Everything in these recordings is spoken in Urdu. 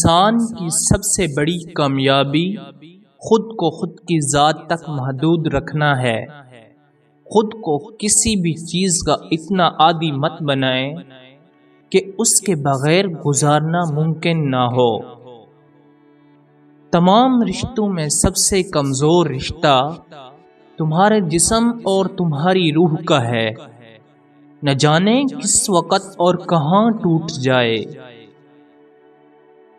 انسان کی سب سے بڑی کامیابی خود کو خود کی ذات تک محدود رکھنا ہے۔ خود کو کسی بھی چیز کا اتنا عادی مت بنائیں کہ اس کے بغیر گزارنا ممکن نہ ہو۔ تمام رشتوں میں سب سے کمزور رشتہ تمہارے جسم اور تمہاری روح کا ہے، نہ جانے کس وقت اور کہاں ٹوٹ جائے۔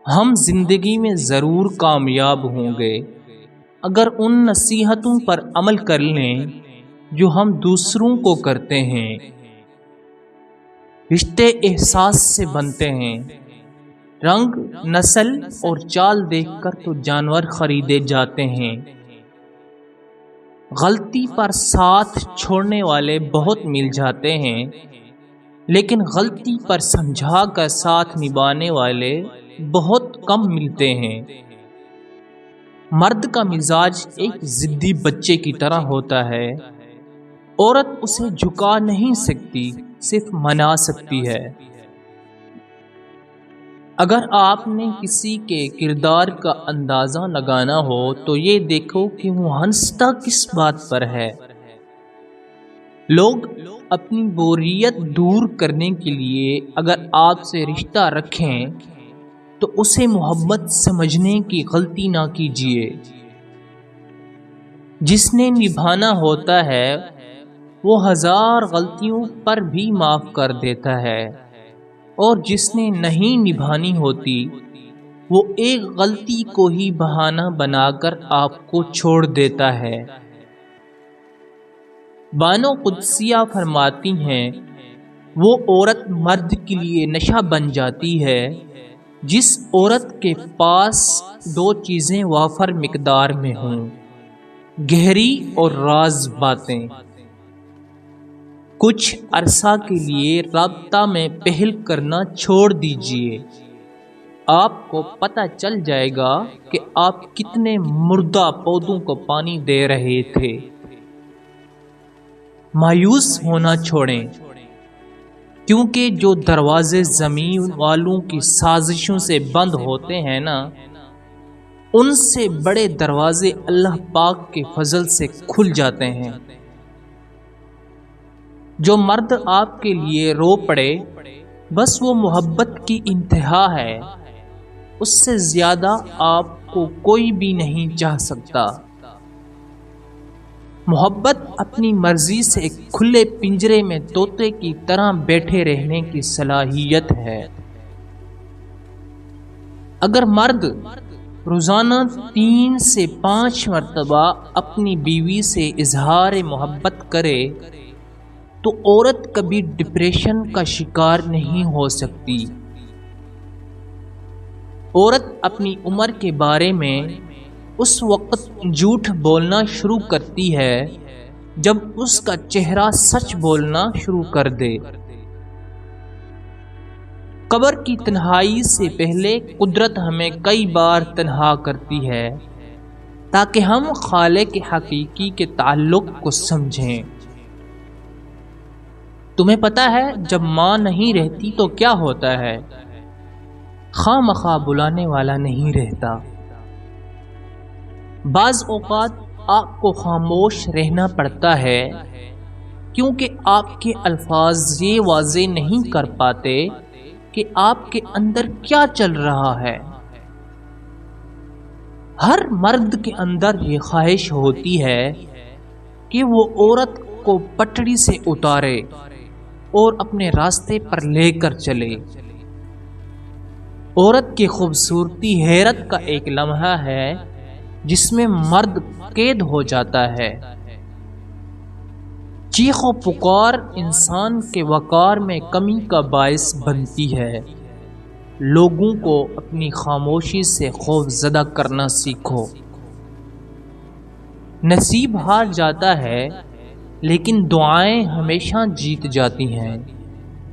ہم زندگی میں ضرور کامیاب ہوں گے اگر ان نصیحتوں پر عمل کر لیں جو ہم دوسروں کو کرتے ہیں۔ رشتے احساس سے بنتے ہیں، رنگ، نسل اور چال دیکھ کر تو جانور خریدے جاتے ہیں۔ غلطی پر ساتھ چھوڑنے والے بہت مل جاتے ہیں، لیکن غلطی پر سمجھا کر ساتھ نبھانے والے بہت کم ملتے ہیں۔ مرد کا مزاج ایک ضدی بچے کی طرح ہوتا ہے، عورت اسے جھکا نہیں سکتی، صرف منا سکتی ہے۔ اگر آپ نے کسی کے کردار کا اندازہ لگانا ہو تو یہ دیکھو کہ وہ ہنستا کس بات پر ہے۔ لوگ اپنی بوریت دور کرنے کے لیے اگر آپ سے رشتہ رکھیں تو اسے محبت سمجھنے کی غلطی نہ کیجیے۔ جس نے نبھانا ہوتا ہے وہ ہزار غلطیوں پر بھی معاف کر دیتا ہے، اور جس نے نہیں نبھانی ہوتی وہ ایک غلطی کو ہی بہانہ بنا کر آپ کو چھوڑ دیتا ہے۔ بانو قدسیہ فرماتی ہیں، وہ عورت مرد کے لیے نشہ بن جاتی ہے جس عورت کے پاس دو چیزیں وافر مقدار میں ہوں، گہری اور راز باتیں۔ کچھ عرصہ کے لیے رابطہ میں پہل کرنا چھوڑ دیجیے، آپ کو پتہ چل جائے گا کہ آپ کتنے مردہ پودوں کو پانی دے رہے تھے۔ مایوس ہونا چھوڑیں، کیونکہ جو دروازے زمین والوں کی سازشوں سے بند ہوتے ہیں نا، ان سے بڑے دروازے اللہ پاک کے فضل سے کھل جاتے ہیں۔ جو مرد آپ کے لیے رو پڑے بس وہ محبت کی انتہا ہے، اس سے زیادہ آپ کو کوئی بھی نہیں چاہ سکتا۔ محبت اپنی مرضی سے کھلے پنجرے میں طوطے کی طرح بیٹھے رہنے کی صلاحیت ہے۔ اگر مرد روزانہ 3 سے 5 مرتبہ اپنی بیوی سے اظہار محبت کرے تو عورت کبھی ڈپریشن کا شکار نہیں ہو سکتی۔ عورت اپنی عمر کے بارے میں اس وقت جھوٹ بولنا شروع کرتی ہے جب اس کا چہرہ سچ بولنا شروع کر دے۔ قبر کی تنہائی سے پہلے قدرت ہمیں کئی بار تنہا کرتی ہے تاکہ ہم خالق حقیقی کے تعلق کو سمجھیں۔ تمہیں پتہ ہے جب ماں نہیں رہتی تو کیا ہوتا ہے؟ خواہ مخواہ بلانے والا نہیں رہتا۔ بعض اوقات آپ کو خاموش رہنا پڑتا ہے کیونکہ آپ کے الفاظ یہ واضح نہیں کر پاتے کہ آپ کے اندر کیا چل رہا ہے۔ ہر مرد کے اندر یہ خواہش ہوتی ہے کہ وہ عورت کو پٹڑی سے اتارے اور اپنے راستے پر لے کر چلے۔ عورت کی خوبصورتی حیرت کا ایک لمحہ ہے جس میں مرد قید ہو جاتا ہے۔ چیخ و پکار انسان کے وقار میں کمی کا باعث بنتی ہے۔ لوگوں کو اپنی خاموشی سے خوف زدہ کرنا سیکھو۔ نصیب ہار جاتا ہے لیکن دعائیں ہمیشہ جیت جاتی ہیں۔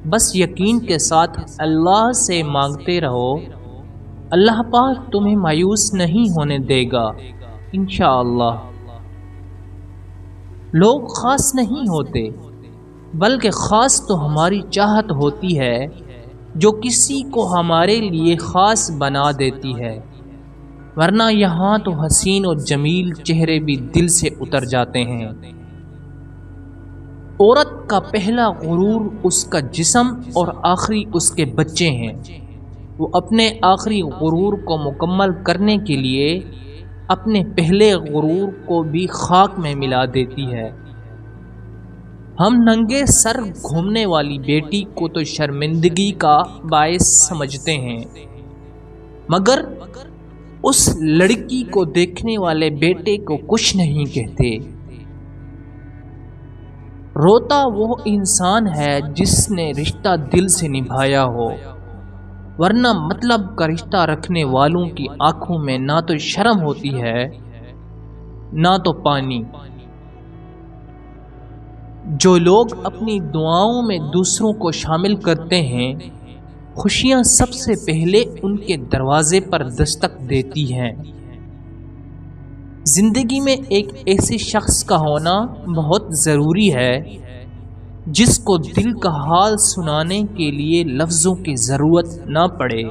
بس یقین کے ساتھ اللہ سے مانگتے رہو، اللہ پاک تمہیں مایوس نہیں ہونے دے گا انشاءاللہ۔ لوگ خاص نہیں ہوتے، بلکہ خاص تو ہماری چاہت ہوتی ہے جو کسی کو ہمارے لیے خاص بنا دیتی ہے، ورنہ یہاں تو حسین اور جمیل چہرے بھی دل سے اتر جاتے ہیں۔ عورت کا پہلا غرور اس کا جسم اور آخری اس کے بچے ہیں۔ وہ اپنے آخری غرور کو مکمل کرنے کے لیے اپنے پہلے غرور کو بھی خاک میں ملا دیتی ہے۔ ہم ننگے سر گھومنے والی بیٹی کو تو شرمندگی کا باعث سمجھتے ہیں، مگر اس لڑکی کو دیکھنے والے بیٹے کو کچھ نہیں کہتے۔ روتا وہ انسان ہے جس نے رشتہ دل سے نبھایا ہو، ورنہ مطلب کا رشتہ رکھنے والوں کی آنکھوں میں نہ تو شرم ہوتی ہے نہ تو پانی۔ جو لوگ اپنی دعاؤں میں دوسروں کو شامل کرتے ہیں، خوشیاں سب سے پہلے ان کے دروازے پر دستک دیتی ہیں۔ زندگی میں ایک ایسے شخص کا ہونا بہت ضروری ہے جس کو دل کا حال سنانے کے لیے لفظوں کی ضرورت نہ پڑے۔